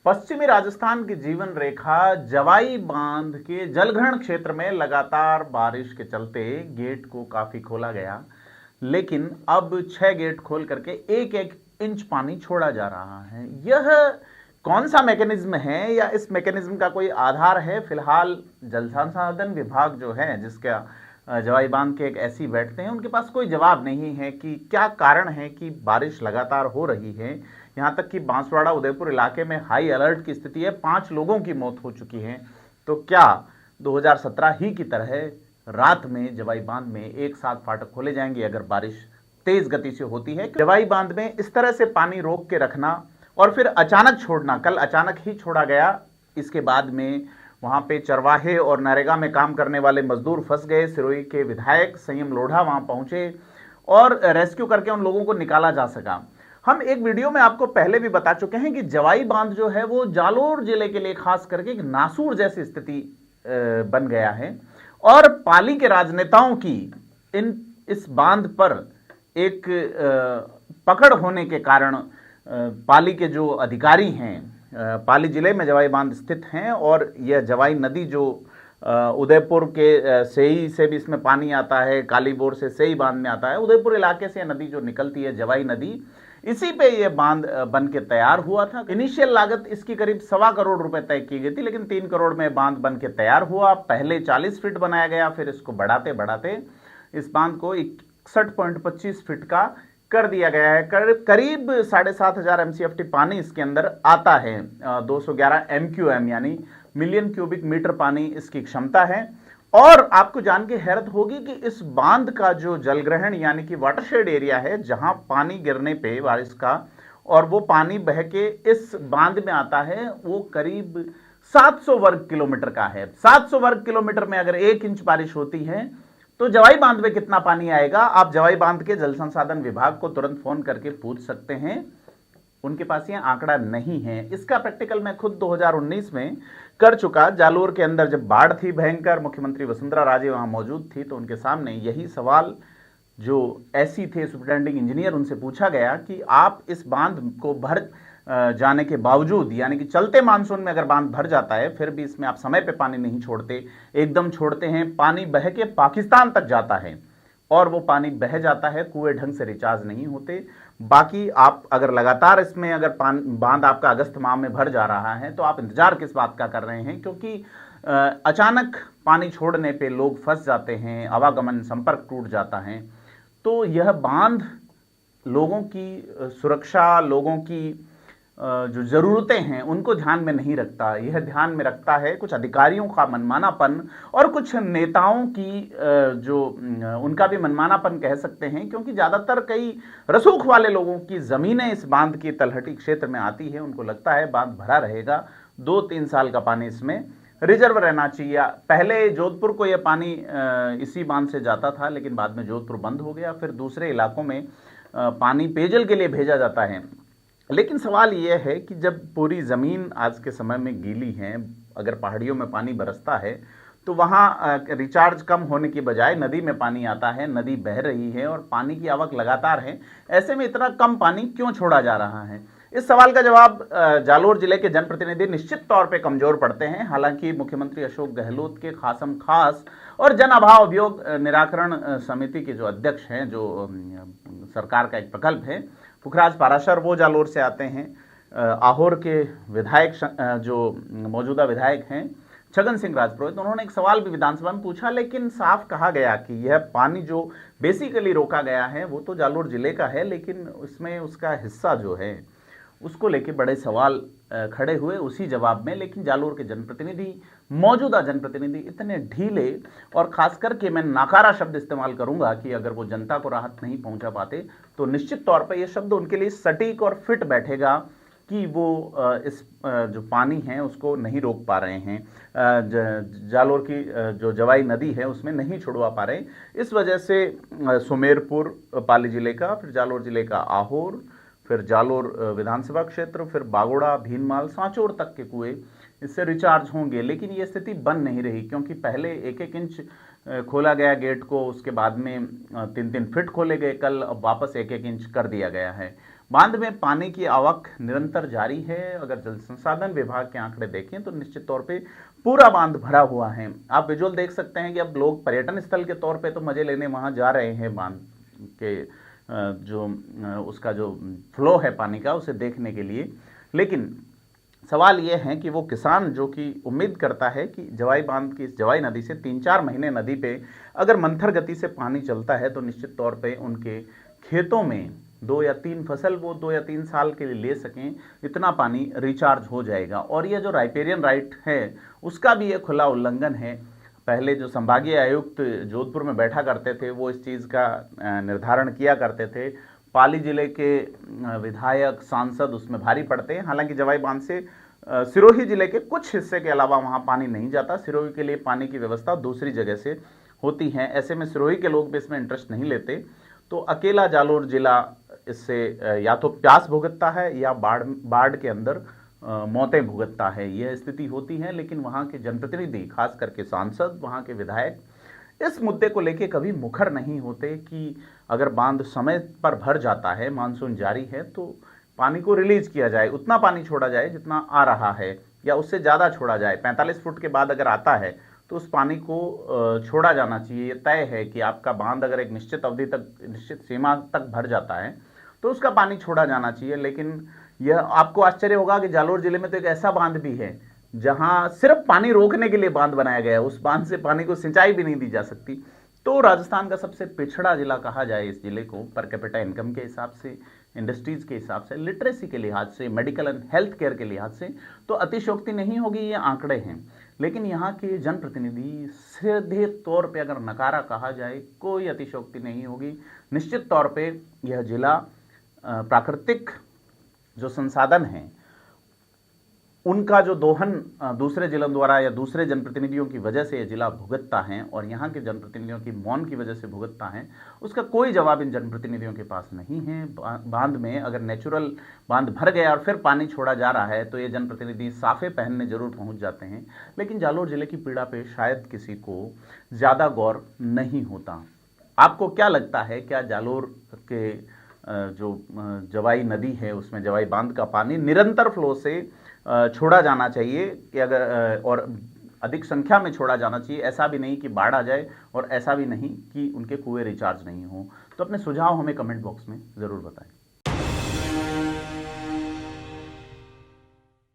पश्चिमी राजस्थान की जीवन रेखा जवाई बांध के जलग्रहण क्षेत्र में लगातार बारिश के चलते गेट को काफी खोला गया, लेकिन अब 6 गेट खोल करके एक एक इंच पानी छोड़ा जा रहा है। यह कौन सा मैकेनिज्म है या इस मैकेनिज्म का कोई आधार है? फिलहाल जल संसाधन विभाग जो है, जिसका जवाई बांध के एक ऐसी बैठते हैं, उनके पास कोई जवाब नहीं है कि क्या कारण है कि बारिश लगातार हो रही है। यहां तक कि बांसवाड़ा उदयपुर इलाके में हाई अलर्ट की स्थिति है, 5 लोगों की मौत हो चुकी है। तो क्या 2017 ही की तरह रात में जवाई बांध में एक साथ फाटक खोले जाएंगे अगर बारिश तेज गति से होती है? जवाई बांध में इस तरह से पानी रोक के रखना और फिर अचानक छोड़ना, कल अचानक ही छोड़ा गया। इसके बाद में वहां पे चरवाहे और नरेगा में काम करने वाले मजदूर फंस गए। सिरोही के विधायक संयम लोढ़ा वहां पहुंचे और रेस्क्यू करके उन लोगों को निकाला जा सका। हम एक वीडियो में आपको पहले भी बता चुके हैं कि जवाई बांध जो है वो जालोर जिले के लिए खास करके एक नासूर जैसी स्थिति बन गया है और पाली के राजनेताओं की इस बांध पर एक पकड़ होने के कारण पाली के जो अधिकारी हैं, पाली जिले में जवाई बांध स्थित हैं और यह जवाई नदी जो उदयपुर के सेई से भी इसमें पानी आता है, कालीबोर से सेई बांध में आता है, उदयपुर इलाके से नदी जो निकलती है जवाई नदी, इसी पे ये बांध बन के तैयार हुआ था। इनिशियल लागत इसकी करीब 1.25 करोड़ रुपए तय की गई थी, लेकिन 3 करोड़ में बांध बन के तैयार हुआ। पहले 40 फीट बनाया गया, फिर इसको बढ़ाते बढ़ाते इस बांध को 61.25 फीट का कर दिया गया है। करीब 7,500 MCFT पानी इसके अंदर आता है। 211 MQM यानी मिलियन क्यूबिक मीटर पानी इसकी क्षमता है। और आपको जान के हैरत होगी कि इस बांध का जो जलग्रहण यानी कि वाटरशेड एरिया है, जहां पानी गिरने पे बारिश का और वो पानी बह के इस बांध में आता है, वो करीब 700 वर्ग किलोमीटर का है। 700 वर्ग किलोमीटर में अगर 1 इंच बारिश होती है तो जवाई बांध में कितना पानी आएगा? आप जवाई बांध के जल संसाधन विभाग को तुरंत फोन करके पूछ सकते हैं, उनके पास यह आंकड़ा नहीं है। इसका प्रैक्टिकल मैं खुद 2019 में कर चुका। जालोर के अंदर जब बाढ़ थी भयंकर, मुख्यमंत्री वसुंधरा राजे वहां मौजूद थी, तो उनके सामने यही सवाल जो ऐसी थे सुपरिटेंडिंग इंजीनियर, उनसे पूछा गया कि आप इस बांध को भर जाने के बावजूद, यानी कि चलते मानसून में अगर बांध भर जाता है फिर भी इसमें आप समय पे पानी नहीं छोड़ते, एकदम छोड़ते हैं, पानी बह के पाकिस्तान तक जाता है और वो पानी बह जाता है, कुएं ढंग से रिचार्ज नहीं होते। बाकी आप अगर लगातार इसमें अगर बांध आपका अगस्त माह में भर जा रहा है तो आप इंतजार किस बात का कर रहे हैं? क्योंकि अचानक पानी छोड़ने पे लोग फंस जाते हैं, आवागमन संपर्क टूट जाता है। तो यह बांध लोगों की सुरक्षा, लोगों की जो जरूरतें हैं उनको ध्यान में नहीं रखता। यह ध्यान में रखता है कुछ अधिकारियों का मनमानापन और कुछ नेताओं की जो उनका भी मनमानापन कह सकते हैं, क्योंकि ज्यादातर कई रसूख वाले लोगों की जमीनें इस बांध की तलहटी क्षेत्र में आती है। उनको लगता है बांध भरा रहेगा, 2-3 साल का पानी इसमें रिजर्व रहना चाहिए। पहले जोधपुर को यह पानी इसी बांध से जाता था, लेकिन बाद में जोधपुर बंद हो गया, फिर दूसरे इलाकों में पानी पेयजल के लिए भेजा जाता है। लेकिन सवाल यह है कि जब पूरी ज़मीन आज के समय में गीली है, अगर पहाड़ियों में पानी बरसता है तो वहाँ रिचार्ज कम होने की बजाय नदी में पानी आता है, नदी बह रही है और पानी की आवक लगातार है, ऐसे में इतना कम पानी क्यों छोड़ा जा रहा है? इस सवाल का जवाब जालोर जिले के जनप्रतिनिधि निश्चित तौर पे कमजोर पड़ते हैं। हालांकि मुख्यमंत्री अशोक गहलोत के खासम खास और जन अभाव अभियोग निराकरण समिति के जो अध्यक्ष हैं, जो सरकार का एक प्रकल्प है, पुखराज पाराशर, वो जालोर से आते हैं। आहोर के विधायक जो मौजूदा विधायक हैं छगन सिंह राजपुरोहित, उन्होंने एक सवाल भी विधानसभा में पूछा, लेकिन साफ कहा गया कि यह पानी जो बेसिकली रोका गया है वो तो जालोर जिले का है, लेकिन उसमें उसका हिस्सा जो है उसको लेके बड़े सवाल खड़े हुए उसी जवाब में। लेकिन जालोर के जनप्रतिनिधि, मौजूदा जनप्रतिनिधि इतने ढीले, और खास करके मैं नाकारा शब्द इस्तेमाल करूंगा कि अगर वो जनता को राहत नहीं पहुंचा पाते तो निश्चित तौर पर यह शब्द उनके लिए सटीक और फिट बैठेगा कि वो इस जो पानी है उसको नहीं रोक पा रहे हैं, जालोर की जो जवाई नदी है उसमें नहीं छुड़वा पा रहे। इस वजह से सुमेरपुर पाली जिले का, फिर जालोर जिले का आहोर, फिर जालोर विधानसभा क्षेत्र, फिर बागोड़ा, भीनमाल, सांचौर तक के कुएं इससे रिचार्ज होंगे। लेकिन ये स्थिति बन नहीं रही, क्योंकि पहले 1-1 इंच खोला गया गेट को, उसके बाद में 3-3 फीट खोले गए कल, अब वापस 1-1 इंच कर दिया गया है। बांध में पानी की आवक निरंतर जारी है। अगर जल संसाधन विभाग के आंकड़े देखें तो निश्चित तौर पे पूरा बांध भरा हुआ है। आप विजुअल देख सकते हैं कि अब लोग पर्यटन स्थल के तौर पे तो मजे लेने वहां जा रहे हैं, बांध के जो उसका जो फ्लो है पानी का उसे देखने के लिए। लेकिन सवाल यह है कि वो किसान जो कि उम्मीद करता है कि जवाई बांध की इस जवाई नदी से 3-4 महीने नदी पे अगर मंथर गति से पानी चलता है तो निश्चित तौर पे उनके खेतों में 2 या 3 फसल वो 2 या 3 साल के लिए ले सकें, इतना पानी रिचार्ज हो जाएगा। और यह जो राइपेरियन राइट है उसका भी ये खुला उल्लंघन है। पहले जो संभागीय आयुक्त जोधपुर में बैठा करते थे वो इस चीज़ का निर्धारण किया करते थे। पाली जिले के विधायक सांसद उसमें भारी पड़ते हैं। हालांकि जवाई बांध से सिरोही जिले के कुछ हिस्से के अलावा वहां पानी नहीं जाता। सिरोही के लिए पानी की व्यवस्था दूसरी जगह से होती है। ऐसे में सिरोही के लोग भी इसमें इंटरेस्ट नहीं लेते। तो अकेला जालोर जिला इससे या तो प्यास भुगतता है या बाढ़ के अंदर मौतें भुगतता है, यह स्थिति होती है। लेकिन वहां के जनप्रतिनिधि, खास करके सांसद, वहां के विधायक इस मुद्दे को लेके कभी मुखर नहीं होते कि अगर बांध समय पर भर जाता है, मानसून जारी है, तो पानी को रिलीज किया जाए, उतना पानी छोड़ा जाए जितना आ रहा है या उससे ज़्यादा छोड़ा जाए। 45 फुट के बाद अगर आता है तो उस पानी को छोड़ा जाना चाहिए। ये तय है कि आपका बांध अगर एक निश्चित अवधि तक, निश्चित सीमा तक भर जाता है तो उसका पानी छोड़ा जाना चाहिए। लेकिन यह आपको आश्चर्य होगा कि जालोर जिले में तो एक ऐसा बांध भी है जहां सिर्फ पानी रोकने के लिए बांध बनाया गया है, उस बांध से पानी को सिंचाई भी नहीं दी जा सकती। तो राजस्थान का सबसे पिछड़ा जिला कहा जाए इस जिले को, पर कैपिटा इनकम के हिसाब से, इंडस्ट्रीज के हिसाब से, लिटरेसी के लिहाज से, मेडिकल एंड हेल्थ केयर के लिहाज से तो अतिशयोक्ति नहीं होगी, ये आंकड़े हैं। लेकिन यहाँ के जनप्रतिनिधि सीधे तौर पे अगर नकारा कहा जाए, कोई अतिशयोक्ति नहीं होगी। निश्चित तौर पे यह जिला प्राकृतिक जो संसाधन हैं उनका जो दोहन दूसरे जिलों द्वारा या दूसरे जनप्रतिनिधियों की वजह से यह जिला भुगतता है और यहाँ के जनप्रतिनिधियों की मौन की वजह से भुगतता है, उसका कोई जवाब इन जनप्रतिनिधियों के पास नहीं है। बांध में अगर नेचुरल बांध भर गया और फिर पानी छोड़ा जा रहा है तो ये जनप्रतिनिधि साफे पहनने जरूर पहुंच जाते हैं। लेकिन जालोर जिले की पीड़ा पे शायद किसी को ज़्यादा गौर नहीं होता। आपको क्या लगता है, क्या जालोर के जो जवाई नदी है उसमें जवाई बांध का पानी निरंतर फ्लो से छोड़ा जाना चाहिए कि अगर और अधिक संख्या में छोड़ा जाना चाहिए? ऐसा भी नहीं कि बाढ़ आ जाए और ऐसा भी नहीं कि उनके कुएं रिचार्ज नहीं हो। तो अपने सुझाव हमें कमेंट बॉक्स में ज़रूर बताएं।